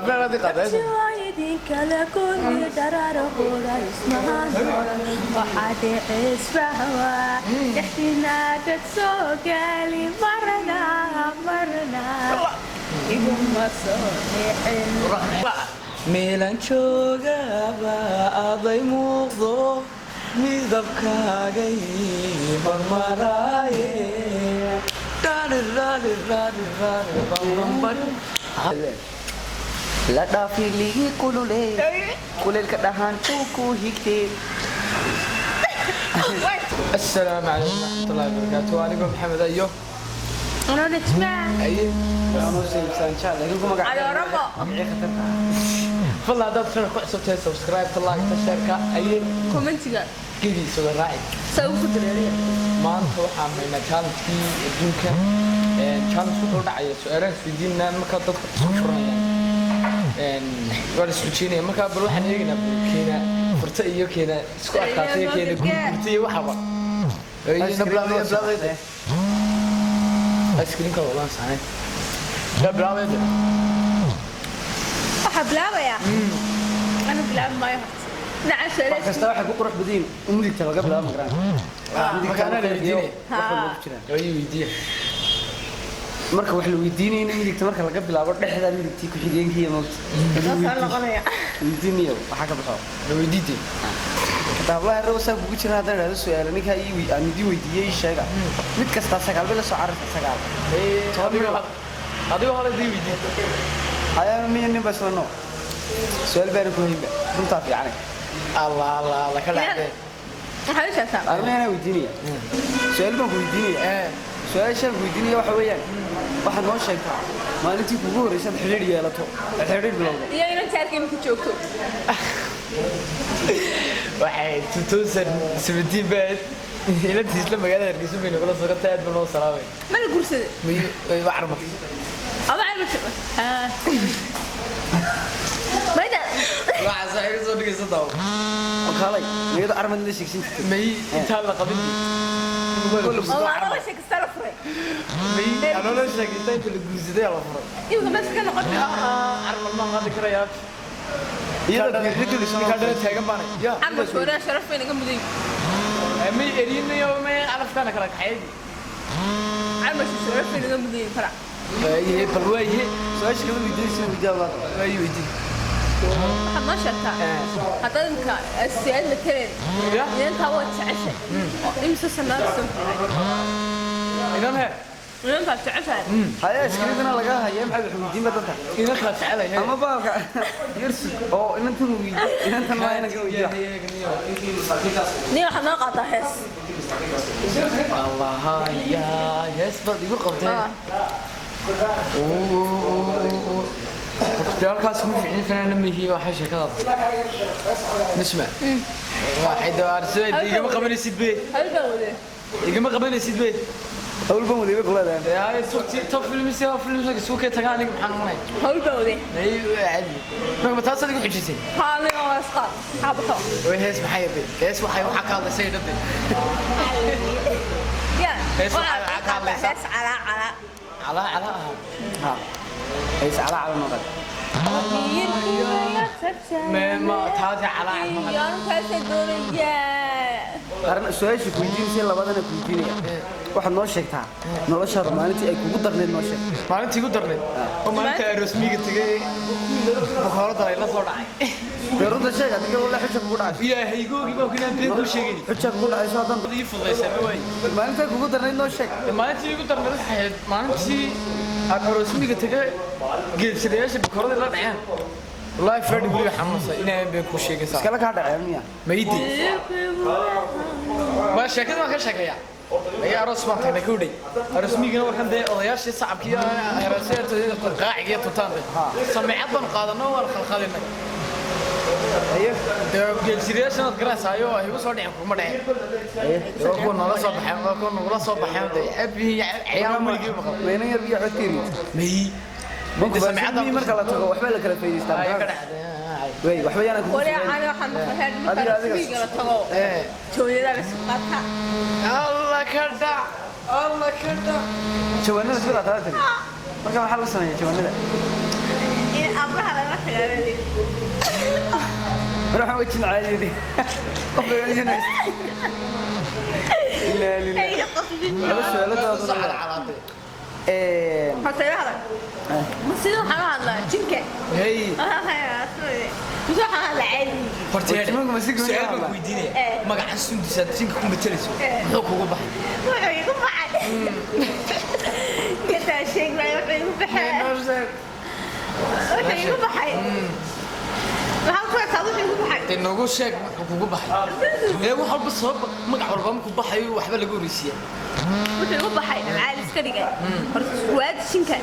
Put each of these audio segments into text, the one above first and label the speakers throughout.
Speaker 1: أبلا هذه قضية
Speaker 2: شوايدين كلا كل درار قولا اسمها نور وحد اسفهوا يحكينا كتسوق لي مرنا يقوم صحيحين
Speaker 3: ميلان شوقابا أضي موضوع midabkaagay marmaraye la dhaafiligi kulule kuleelka dhahaantuu ku higtee
Speaker 1: السلام عليكم ورحمة الله وبركاته وعليكم محمد أيوه
Speaker 2: أنا نسمع
Speaker 1: أيه
Speaker 3: أنا سيبسا إن شاء الله يقولكم
Speaker 2: على ربا
Speaker 1: فالله هذا تشارك وحسبتها سبسكرايب تلاقي الشركة أيه
Speaker 2: كومنتيga
Speaker 1: كذي سوى الراعي
Speaker 2: سوف تدري
Speaker 1: ما أنت وحامينا كانت في الدنيا كان سوى الراعي سؤالين في ديننا ما كانت تدخل شرعيا ولا سوتشيني ما كان بروح نيجي كينا فرتي كينا سكوت كاتي كينا فرتي وحبا أيه نبلا أسكرين كوالله صحيح لا بلا
Speaker 2: حبلاوة يا أنا بلعب ما يحط نعم شريت
Speaker 3: kasta waxa ku qurux badin umdigta laga bilaabo
Speaker 1: مكاننا الويديني ويديه
Speaker 3: marka wax la weydiinayna midigta marka laga bilaabo dhexda midigtii ku xigeenkiya moogta weydiinayo waxa ka baxo
Speaker 1: ويديتي
Speaker 3: taablaha roosa ugu jira hadaan raado su'aalo ninka aan idin weydiiyay sheega mid kasta sagaal bila soo caraf sagaal
Speaker 1: هذه هذا دي ويدي
Speaker 3: ayaan miyeen basano su'aal baan ku hayba runta fiican
Speaker 1: الله الله الله كلا عدي
Speaker 2: waxay sheegtaa
Speaker 3: armeena weydiinaya su'aal baan ku weydiinaya su'aasha weydiinaya waxa weeyaan waxa noo sheegtaa maalintii kugu horeysay xiriir yeelato xiriir bilowdo
Speaker 2: iyo inaan taarkii ku joogto
Speaker 1: waxay 2017 baad ila tisla magaalada Hargeysa bay nagala soo qatay aad baan loo salaamay
Speaker 2: ma la guursaday
Speaker 1: ma arma
Speaker 2: ama arma ha mayda
Speaker 1: waxa saxiib soo dhigaysa taw
Speaker 3: kaalay niyada armad la sheegsin
Speaker 1: may inta la qabin
Speaker 2: والله أنا ما شك استلفري
Speaker 1: may ana la sheegay inta la guursaday la furo
Speaker 2: يبغى بس كنا قلنا
Speaker 1: arma ma qadi karayaa
Speaker 3: iyada ridul
Speaker 1: ka
Speaker 3: isma
Speaker 1: dhala taagan baan ya
Speaker 2: عم شورا شرف فين قم بدي
Speaker 1: may erina iyo may alafkana kala kaxaydi
Speaker 2: عم شرف فين قم بدي فرع
Speaker 1: ay balwaaye
Speaker 3: su'aasha kala weydiinaysa weydiiyada
Speaker 1: ay weydi
Speaker 2: ما شرطة حتى إنك السؤال مثلاً إذا أنت أول تعشى إمسى سنة
Speaker 1: idan he
Speaker 2: إذا أنت تعشى
Speaker 3: haya iskridana laga hayaa maxay weydiin badanta
Speaker 1: idan kala jecelahay
Speaker 3: ama baalka yarsi oo inantan weydiin inantan ma inaga weydiin
Speaker 2: نيو حنا قاطع حس
Speaker 1: الله يا يسبر يقول قبضين اختياركاس مو في فنان لما هي وحشه كذا نسمع واحد ارسل دقيقه ما قبل يسيد بيه
Speaker 2: هل بودي
Speaker 1: دقيقه ما قبل يسيد بيه
Speaker 3: اول بام ودي بقولها
Speaker 1: يا سوقتي توب فيلم سوا فيلم سوق تغاني محمد
Speaker 2: هل بودي
Speaker 1: ايوه عادي ما تصدق حجتي
Speaker 2: حالي ما اسقط حبطه
Speaker 1: وهيس محيبي هيس وحي وحكى الله سيد ربي
Speaker 2: يا
Speaker 1: هيس وحكى الله
Speaker 2: بس على
Speaker 1: ها
Speaker 3: هيس على نقد
Speaker 1: ما تاجي على
Speaker 2: يا كاسدور يا
Speaker 3: arna su'aasha ku weydiinaysa labadana ku weydiinaya waxa noo sheegtaa nolosha maalintii ay kugu darneed noo sheeg
Speaker 1: maalintii ugu darneed oo maalinta rasmiga tagay bukhaaradda ay la soo dhacay
Speaker 3: beerada sheeg adiga wala xujja kugu dhacay
Speaker 1: ilaahay googi baa kuna been ku sheegay
Speaker 3: xujja kugu dhacay soo dan
Speaker 1: ii fudaysay way
Speaker 3: maalinta kugu darneed noo sheeg
Speaker 1: maalintii ugu darneed waxay maalintii aan rasmiga tagay geedsidayaasha bukhaaradda la dhaceen والله فرد يقول لي حمصة إنها بيكون شيء كذا
Speaker 3: iskala ka dhacay miya
Speaker 1: ميدي ما شكل ما كشكل يا يا رأس ما تكنا كودي رأس ميجنا وكان ده أضياش صعب كيا رأسية تزيد قاعد يا تطان سمعت بن قادنا ولا خلنا
Speaker 3: ايه
Speaker 1: ده سيريس أنا تقرأ سايو هي بس ودي أقوم بدي يكون نلا صباح يكون نلا صباح ده أبي عيال ما يجيب خلاص
Speaker 3: weena yar biyo xogteeni
Speaker 1: مي
Speaker 3: banku samaعad marka la tago waxba la kala faa'iideystaa way waxba yana ku
Speaker 2: ولا أنا حن هاد مثلا في قلة تغو شوية لا بس قطع
Speaker 1: الله كذا الله كذا
Speaker 3: jawaanada sida taatay marka waxa la sameeyay jawaanada
Speaker 2: إن أبرها لنا
Speaker 3: روح وجه عادي لا لا
Speaker 2: هي قصدي
Speaker 3: لا
Speaker 1: صح العلاقة
Speaker 2: حتى هذا بس إذا حنا جنكة
Speaker 1: هي
Speaker 2: مش حنا عادي
Speaker 1: horteed
Speaker 3: Wartimaha ma si gooni
Speaker 1: su'aal
Speaker 3: ah,
Speaker 1: baan ku weydiinaya magaca sundisa tinka ku metelayso muxuu kugu baxay
Speaker 2: wuxuu igu baxay inta sheeg ma wuxuu igu baxay wuxuu igu baxay waxaan ku taado wuxuu igu baxay
Speaker 1: ee noogu sheeg muxuu kugu baxay ee wax walba sabab magac walba ma ku baxayo waxba lagu horeysiya
Speaker 2: wuxuu igu baxay macaal iska dhigay horta waad shinka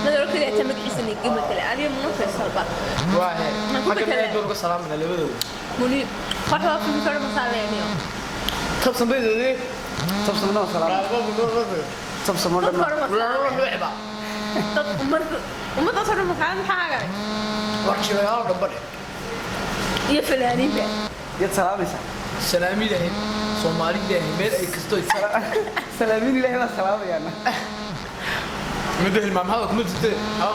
Speaker 2: madaro kale ta magaciisa ni gima kale adiga ma faysal ba
Speaker 1: waahe marka ay door uga salaamna labadooda
Speaker 2: muni waxa waa ku kala masaleeyo
Speaker 1: tabsan beedoodee
Speaker 3: tabsan ma salaam tabsan ma
Speaker 1: ruuxba
Speaker 2: dad umada soo masaleeyo xaaga
Speaker 1: warjiyo dhanba
Speaker 2: iyo falaaniinta
Speaker 3: يا سلاميسا
Speaker 1: salaami lahayd Soomaali lahayd meel ay kasto
Speaker 3: سلامين الله ما سلام يا انا
Speaker 1: مده المعمهة كم تدي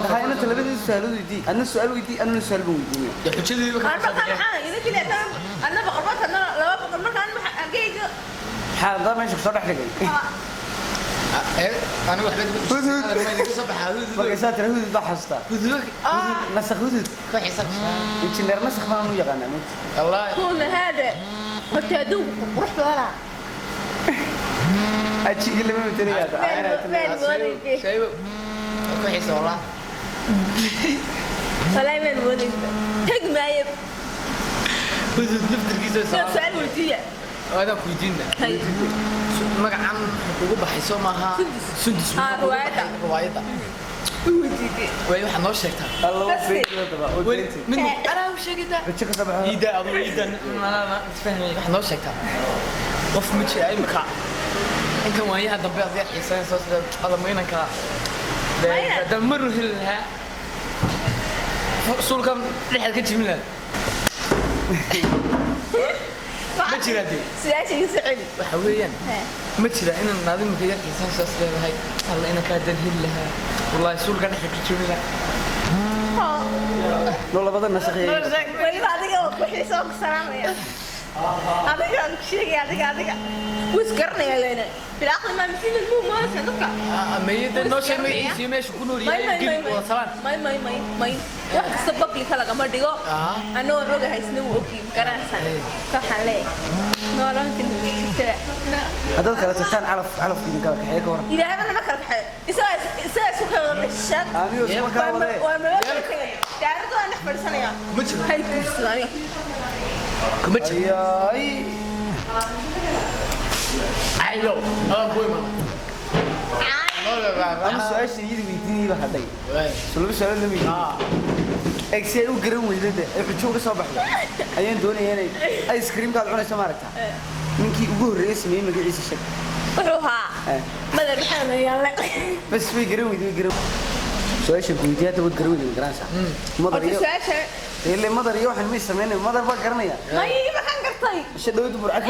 Speaker 3: هاي انا تلبس السؤال ودي انا السؤال ودي انا السؤال بودي
Speaker 1: يا حجتي
Speaker 2: انا بقى حاجه اذا كده انا بقربت انا لو بقرب مكان اجي
Speaker 3: هذا ماشي بصراحه حاجه
Speaker 1: انا واحد ما يدك صبح
Speaker 3: بقى ساتر هو بحثت
Speaker 1: هذوك
Speaker 3: نسخ هو
Speaker 1: كحسك
Speaker 3: انت نسخ ما نو يقانا
Speaker 1: الله
Speaker 2: كل هذا وتادو روح بلا
Speaker 3: اتشي اللي ما متري هذا
Speaker 1: شايب كحس والله
Speaker 2: سلام ولد تج ما يب
Speaker 1: هذوك نفتر كيسه
Speaker 2: سؤال ولديه
Speaker 1: هذا كويدينا magacan ugu baxayso maaha sundus riwaayada way waxa noo sheegtaa
Speaker 3: الله يسعدك
Speaker 1: min ana u sheegida
Speaker 3: وجهك صباح
Speaker 1: ida adu ida ana isfahmay waxa noo sheegtaa qof ma jiray imka inta waayaha dambe aad xiisaan soo sida qadamayna ka damar hilha sulkan dhexda ka jimila ma jira dee
Speaker 2: سياسي سعودي
Speaker 1: waxa weeyaan ma jira in naadimka yarkiisa saas leedahay alla ina ka dadhil laha wallahi sulka dhex ka jimila
Speaker 3: لو لا بدنا نسخ
Speaker 2: waliba adiga wixii soo salaamaya adiga sheegay adiga wis garanaya leena bilaqli ma misin muu ma sanadka
Speaker 1: amayda noo sheegay si meesha ku nool yahay gib wada salaan
Speaker 2: may wax sabab li kala gama dhigo anoo roga haysna uu ogiin garanaysan ka xalee noolan tinta
Speaker 3: هذا كلا تكان علف في كذا كحيك ورا
Speaker 2: ilaahay ma kala kaxay isaa su kala dhashay
Speaker 3: انا يوسف ما كان ولا
Speaker 2: waa ma daaradu aan xfarsanaya
Speaker 1: ma jiro
Speaker 2: hay ku islaamiya
Speaker 1: kuma jiro
Speaker 3: اي
Speaker 1: ayo aan boy ma
Speaker 3: انا سؤال شيء يديني بهدي سؤال لم يجي اكسي او غران ويلده xujooga soo baxday ayaan doonayay inay ice cream ka cunayso maaragta ninkii ugu horeeyay sameeyay magaciisa shaq
Speaker 2: wuxuu haa madar waxaan yaale
Speaker 3: bas way garan su'aasha guudiyaada wad garan weydii garanaysa madar iyo waxaan ma sameeyay madar ba garanaya
Speaker 2: ma kan gartay
Speaker 3: shadowdu burcad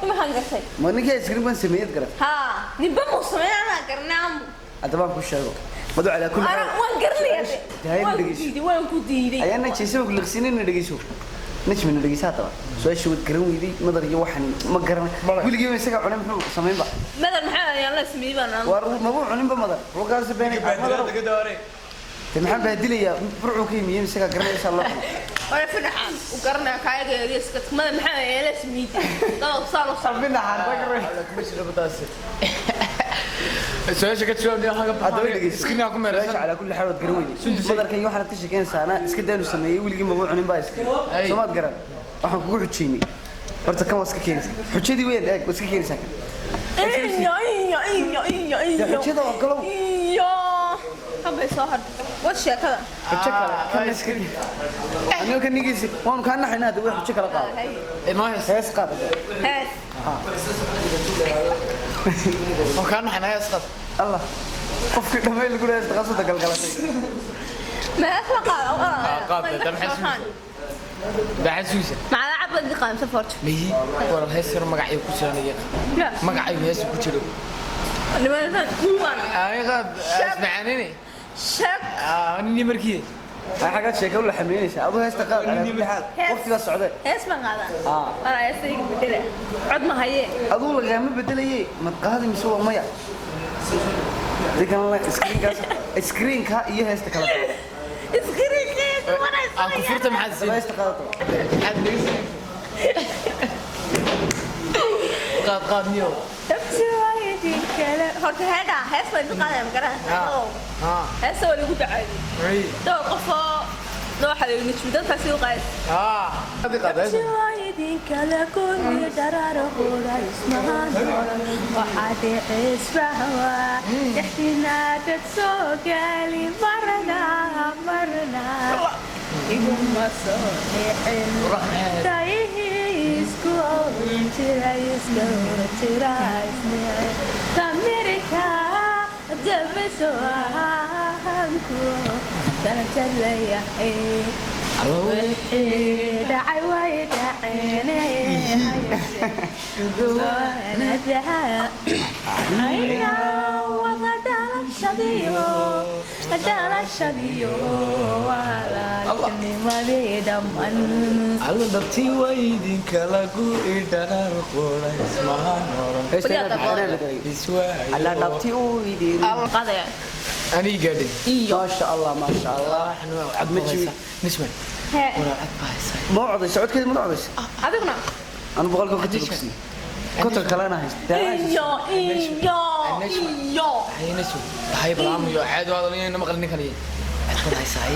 Speaker 2: ma kan gartay
Speaker 3: ma ninkii ice cream kan sameeyay garan
Speaker 2: ها نبى مصمنا قرنام
Speaker 3: adaba ku sheego madu ala kulli
Speaker 2: انا وان قرني وان كديدي
Speaker 3: ayana jeesoo liqsinina dhagiso najmina dhagisaata su'aasha wad garan weydii madar iyo waxaan ma garan wiiligi isaga cunay muxuu sameeyay
Speaker 2: ماذا محل يلا اسمي بنا
Speaker 3: war ma buu cunin ba madar rogaas beenay madar maxaan baadilaya burcu ka yimiyeen isaga garanaysa Allah
Speaker 2: ولا في نحان وقرنا كايغا يريسك ماذا محل يلا اسمي لا صاروا
Speaker 3: sabina han bagray
Speaker 1: kuma jiro badaas su'aasha ka jawaab diyaa haga
Speaker 3: hadaba dhageyso
Speaker 1: iskina ku meeraysan
Speaker 3: ala kulli xaal wad garan weydii madarka iyo waxaan ka sheekeen saana iska daanu sameeyay wiiligi ma buu cunin ba iska soomaad garan waxaan kugu xujeeyay horta kan waska keenaysa xujadii weyn eeg waska keenaysa xujada waa galow
Speaker 2: هبي صاحب وش كذا
Speaker 3: xujo kale kan iska aniga kan nigiisi waan ka naxayna hada wax xujo kala qaado
Speaker 1: inoo hees
Speaker 3: hees qaado
Speaker 2: هات
Speaker 1: oo kaan xana hees qad
Speaker 3: Allah qofkii dhamay lagu leeyahay qasada galgalatay
Speaker 2: ما أطلق
Speaker 1: قاب ده محسوس ده حسوس
Speaker 2: مع العب اللي قام سفرت
Speaker 1: مي ور hees yar magacay ku jiranaya
Speaker 2: لا
Speaker 1: magacay hees ku jiro
Speaker 2: لما هو
Speaker 1: ay qad asmaanini
Speaker 2: شاب
Speaker 1: ni markii
Speaker 3: حاجات شيء كله حمينيش أبو هيستقال على كل حال وقت بس عده
Speaker 2: hees baan qaadaa ana heesayga bedela cod ma haye
Speaker 3: أقول لك ما بدلي ما تقهدي مسوى مية دي كان الله سكرين كا إيه هيستقال
Speaker 2: iskiriikeed
Speaker 1: aan ku furta maxaad siin
Speaker 3: هيستقال
Speaker 1: maxaad dhegeysan qaad niyo
Speaker 2: tabsi waayadii kale horta heedha hees baan ku qaadaa magaran heesa wali ku dhacay doo qofoo doo xaleeyay nijmidalkaasi u qaad
Speaker 1: hadi qaadaysa
Speaker 2: waayadii kale koobi daraaro hooda ismahan waxaad isbaha yaxtina dad soo gali marna iguma soo dhicin isku America,
Speaker 1: alla dabtii waydin kala gu'i dharar qola ismahan
Speaker 3: على نبتي ويدي
Speaker 2: قضية
Speaker 1: ani gaadhin
Speaker 3: ما شاء الله ما شاء الله
Speaker 1: احنا عد مجي نسمع ولا عد بايسay
Speaker 3: موعد سعود كذا من عبس
Speaker 2: أدقنا
Speaker 3: أنا بقول لكم كنت بكسي كنت كلامنا هيست
Speaker 1: hay nasu hay balaam iyo caad wada leeyna maqalni kaliye adkun haysay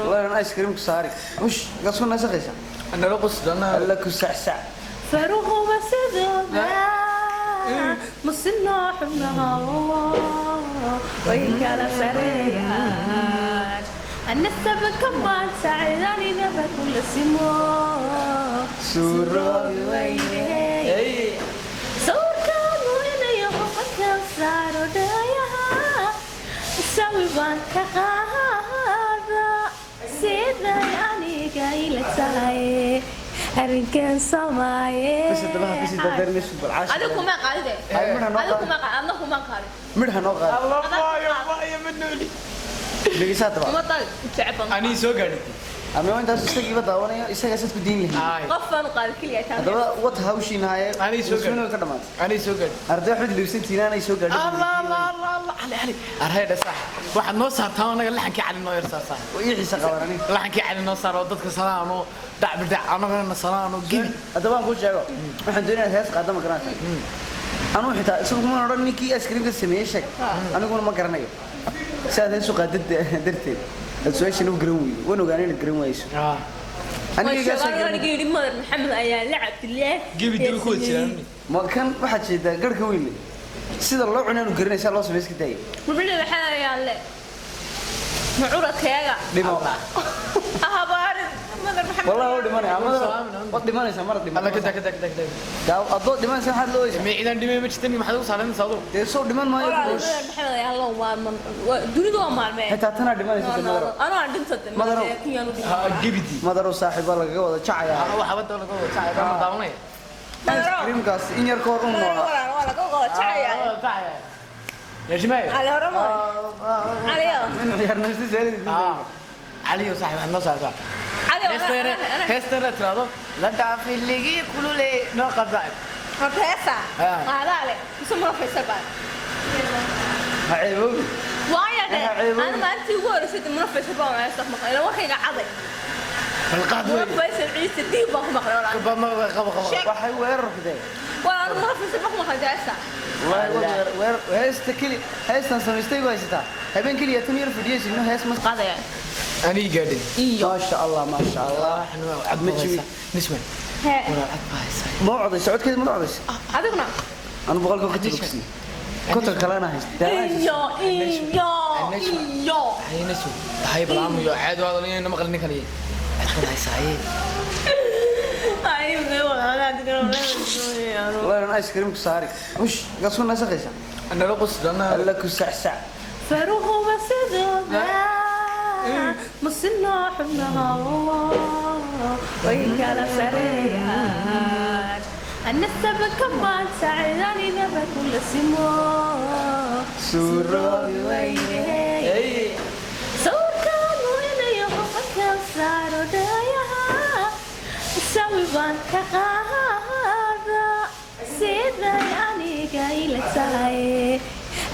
Speaker 3: والله أنا آيس كريم كساري وش قصنا سقيسة
Speaker 1: ana la qosdana
Speaker 3: قال لك سع
Speaker 2: فروه بسدنا مصنع حبنا وإن كان سريعا النسب كمان سعيداني نبى كل سمو
Speaker 3: سورة
Speaker 2: ويني صور كانوا هنا يوم فكر صاروا دايها سوي بانك هذا سيدنا يعني قايلة ساي أركن سماي
Speaker 3: بس تبغى بس تقدر نشوف بالعاشر
Speaker 2: أدوكم ما قاعدة أدوكم ما قاعدة أنكم ما قاعدة
Speaker 3: مرها نوقع
Speaker 1: الله يا منولي
Speaker 3: لقيسات تبغى
Speaker 2: ما طال تعبان
Speaker 1: ani soo gaadhay
Speaker 3: أما وين تاسو استجي بدأوني إيش قصة بدين لي
Speaker 1: ay
Speaker 2: قفن قال كل يتام
Speaker 3: هذا وات هاوشي نهاية أنا يسوق
Speaker 1: ani soo gaadhay
Speaker 3: أرد أحد اللي وسنتي أنا يسوق
Speaker 1: الله الله الله الله علي arhayda sax waxa noo saartaa anaga laxankii cali noo yar saartaa
Speaker 3: ويحيى قوارني
Speaker 1: laxankii cali noo saaro dadka salaano dacbida anagana salaano gini
Speaker 3: هذا بان كل شيء waxaan doonayaa hees qaadama garanaysa anu xitaa isagu ma oran ninkii ice cream ka sameeyay sheeg aniguna ma garanayo saad heesu qaadid darteed asooyashan uu garan weeyay wana ogaanay in garan wayso
Speaker 2: aniga gaasay geeri madax maxamed ayaa lacab tilaa
Speaker 1: gibi dib ku jiraan
Speaker 3: ma kan waxa jeeda garka weyn sida loo cunaanu garanaysa loo sameeyay iska daayay
Speaker 2: mabli waxa ayaa le mucuradkaaga
Speaker 3: dhimo
Speaker 2: ahabaar madax maxamed
Speaker 3: والله هو دماني عمد دماني سمرت
Speaker 1: alla
Speaker 3: دماني
Speaker 1: ka dag
Speaker 3: دا أضو دمان سنحد لويس
Speaker 1: miidan dhimay ma jirtani maxaad u saaran saado
Speaker 3: تيسو دمان ما يكوش
Speaker 2: maxamed ayaa loo waa dunidu waa maalmeen
Speaker 3: حتى تنا دمان سنحد مدرو
Speaker 2: أنا عندي صدق
Speaker 3: مدرو.
Speaker 1: gibidi
Speaker 3: مدرو صاحب الله جوا شعيا
Speaker 1: waxa wada laga wada saay ma daawanay
Speaker 3: كريم كاس إنير كور أمه
Speaker 2: ولا قوة شعيا
Speaker 1: يا جماعه
Speaker 2: على هرمو عليا
Speaker 3: من غير نفسي زين
Speaker 1: علي وصاحب احنا صاحب
Speaker 2: عليا
Speaker 1: هستر ترادو لا تعرف اللي يقولوا لي ناقص ضعف
Speaker 2: هذا هذا عليه يسمونه في السبب
Speaker 3: عيبوي
Speaker 2: وايد انا ما انت ورثت منفس الباو على صف مقال لو خيغا عضي
Speaker 1: القادوي
Speaker 2: بس العيس ديب باخ مقال ولا
Speaker 1: كبا خبا
Speaker 3: waxay weerar fiday
Speaker 2: وانا منفس الباخ مقال جالسه
Speaker 3: weer heesta kali heestan samaystay way sitaa habeen kaliya tan yar fidiyay inuu hees mas
Speaker 2: قاضي
Speaker 1: اني قاعدين
Speaker 3: ما شاء الله ما شاء الله
Speaker 1: احنا عد مجي نسمع ولا عد بايسay
Speaker 3: موعد سعود كذا من عبس
Speaker 2: ادقنا
Speaker 3: انا بقول لكم كنت بكسي كنت كلامنا هيست
Speaker 1: hay nasu hay balaam iyo caad wada leeyna maqalni kaliye adkun haysay
Speaker 3: والله انا ايس كريم كساري وش قصنا سقيسه
Speaker 1: ana la qosdana
Speaker 3: قال لك سع
Speaker 2: فروه بسدنا مصنع حبنا وإن كان سريعا النسب كمان سعيداني نبى كل سمو
Speaker 3: سورة
Speaker 2: صوركان وإني وقفك صاروا دايها سوي بانك هذا سيدنا يعني قايلة ساي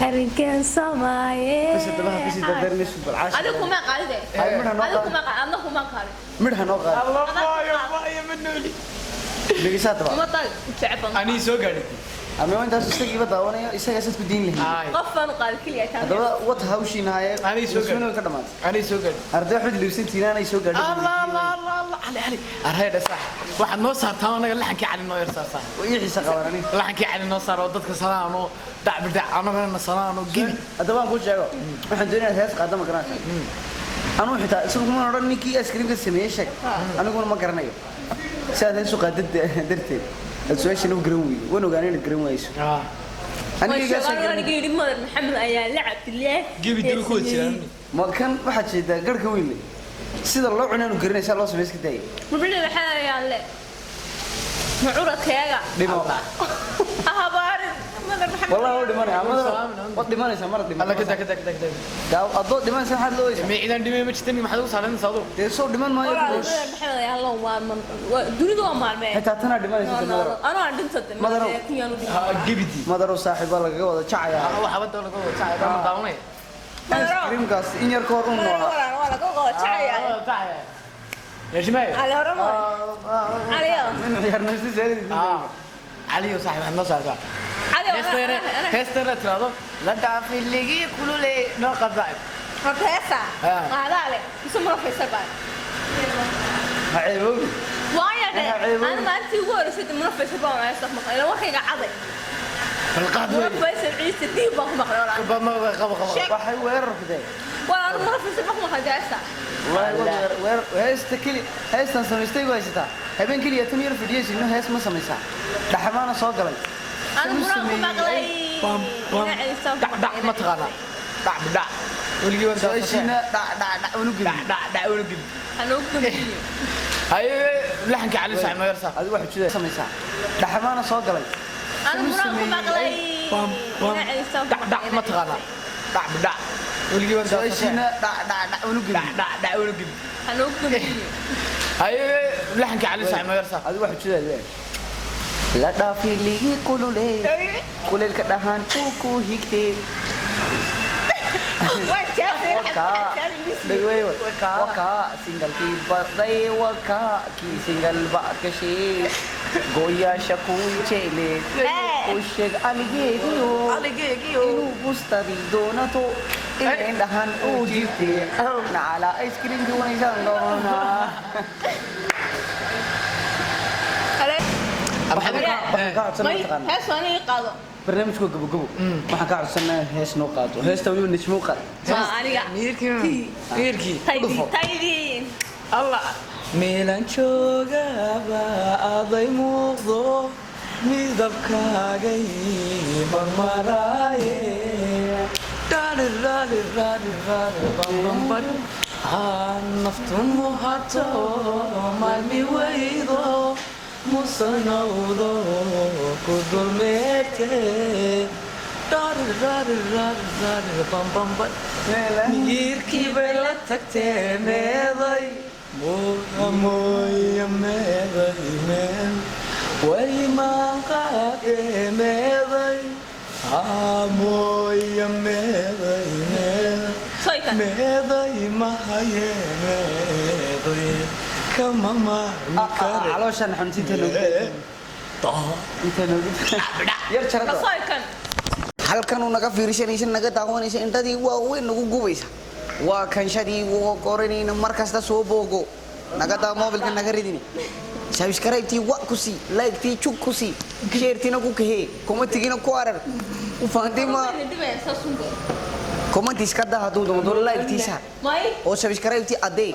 Speaker 2: هركن سماي
Speaker 3: بس تبغى بس تدرني شو بالعاشر
Speaker 2: أنا كم قال ده أنا كم قال
Speaker 3: مرها نوقع
Speaker 1: الله ما يا منولي
Speaker 3: بقيسات بقى
Speaker 2: ما طال تعبان
Speaker 1: أنا سو قاعد
Speaker 3: أما وين تاسو استجي بدأ إيش أساس بدين له
Speaker 2: قفن قال كل يا كان
Speaker 3: هذا وات هاوشي نهاية
Speaker 1: أنا سو قاعد أنا سو قاعد
Speaker 3: أرد أحد اللي يصير تينا أنا سو قاعد
Speaker 1: الله الله الله الله علي أرهيد صح واحد نوصار تانا قال لحن كي على النوير صار
Speaker 3: ويحيى سقارني
Speaker 1: لحن كي على النوصار ودتك صنانو دع بدع أنا من صنانو جيبي
Speaker 3: هذا ما أقول شيء إحنا دنيا هذا قدام مكانه أنا وحده سوق ما نرى نيكي أسكريم كسمية شك أنا أقول ما كرناه ساعة سوق درتي السؤال شنو جروي وينو قاعدين جروي إيش
Speaker 2: أنا جيت محمد أيان لعب اللي
Speaker 1: جيبي دلو كوتش
Speaker 3: ما كان واحد شيء ده قرق ويلي سيد الله عننا جرنا سال الله سبحانه كده
Speaker 2: ما بيني بحال أيان لا معورة كياga
Speaker 3: لما
Speaker 2: أهبارد محمد
Speaker 3: والله هو دماني عمله وقت دماني سمرت دماني
Speaker 1: الله كده كده كده كده
Speaker 3: ده الضوء دماني سمح له إيش
Speaker 1: ما إذا دمي ما تشتني ما حد وصل لنا صادو
Speaker 3: تيسو دمان ما يقولش
Speaker 2: محمد أيان الله دوني دوا مال ما
Speaker 3: حتى أنا دماني سمح
Speaker 2: أنا عندي صدق
Speaker 3: ما درو
Speaker 1: جيبي دي
Speaker 3: ما درو صاحب الله جوا شعيا
Speaker 1: أنا حبيت أقول لك شاي ما داوني
Speaker 3: كريم كاس إنير كورون
Speaker 2: ولا كوكو شاي
Speaker 1: يا جماعة
Speaker 2: على رمى عليه
Speaker 3: من غير نفسي زين
Speaker 1: علي وصاحب النص هذا هستر ترى لا تعرف اللي يقولوا لي ناقة ضعيف
Speaker 2: هسا هذا عليه يسمى في سبعة
Speaker 3: عيبوي
Speaker 2: وايد أنا ما أنت يقول ست مرفس سبعة ولا يسمى إلا وخي قاعد
Speaker 1: القادم
Speaker 2: مرفس العيس دي بخمخ ولا
Speaker 1: ما خبخ
Speaker 3: waxay weerar fiday
Speaker 2: ولا أنا مرفس بخمخ جالسة
Speaker 3: weer heesta kali heestan samaystay way sitaa habeen kaliya tan yar fidiyay inuu hees ma samaysaa dhaxmaana soo galay
Speaker 2: أنا مرفس مقلي
Speaker 1: دع ما تغنى دع ولقي وانت
Speaker 3: سويشينا دع ونقول
Speaker 1: دع ونقول
Speaker 2: أنا أقول
Speaker 1: هاي لحنك على ساعة ما يرسى
Speaker 3: هذا واحد شو سميسا dhaxmaana soo galay
Speaker 2: أنا مرفس مقلي
Speaker 1: دع ما تغنى دع ولقي وانت
Speaker 3: سويشينا دع ونقول
Speaker 1: دع ونقول
Speaker 2: أنا أقول
Speaker 1: هاي لحنك على ساعة ما يرسى
Speaker 3: هذا واحد شو لا دافي لي كل الكدهان كوكو هيكتي وكا سنجل كي برضي وكا كي سنجل باكشي goya shakui chele kusheg aligegio inu bustadi donato indahan ujite na ala ice cream duni sandona
Speaker 2: هسه أنا قاضي
Speaker 3: برنامجكو قبو waxaan ka codsanaa hees noo qaato heesta waliba nismo qaad
Speaker 2: أنا
Speaker 1: ميركي
Speaker 2: تايدين
Speaker 1: الله ميلان شوغابا أضي موضو ميدبكاغي مرمراي داري راري راري راري بمبر نفتم هاتو مالمي ويدو مصنعودو كدر ميتي داري راري راري راري بمبر ميركي بلا تكتي ميضي موي ميضي ويما قاقي ميضي موي ميضي ميضي ما هي ميضي كما ما نكرر
Speaker 3: علوشان حمتي انت يا شرطه halkan uu naga fiirshanaysan naga daawanaysan intadii waa weyn nagu gubaysa waa kan shadii uu qoranayna markasta soo boogo naga daa mobilka naga ridini subscribe-tii wa ku si like-tii chuk ku si share-tina ku kahee comment-tigina ku arar u fahantii ma comment iska daa haduu doono like-tiisa oo subscribe-tii adee